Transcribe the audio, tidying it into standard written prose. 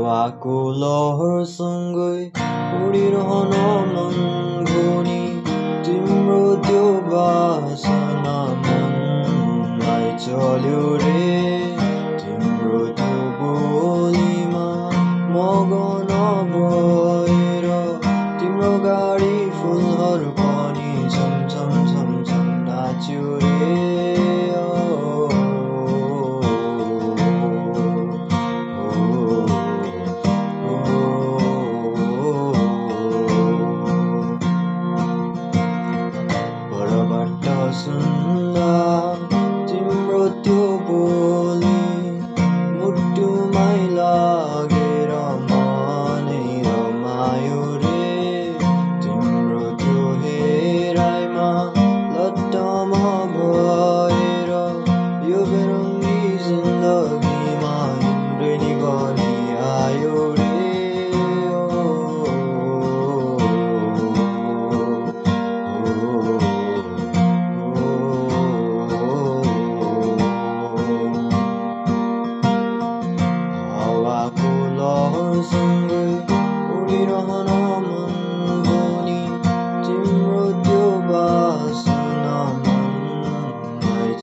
हावाको लहरसँगै उडिरहन मन भनी तिम्रो त्यो बासना मनलाई चल्यो रे। तिम्रो त्यो बोलीमा मगन भएर तिम्रो गाडी फुलहरू पनि छमछम छमछम नाच्यो रे। परबाट सुन्दा तिम्रो त्यो बोली मुटुमै लागेर मनै रमायो रे। तिम्रो त्यो हेराइमा लट्टम भएर यो बेरङ्गी जिन्दगी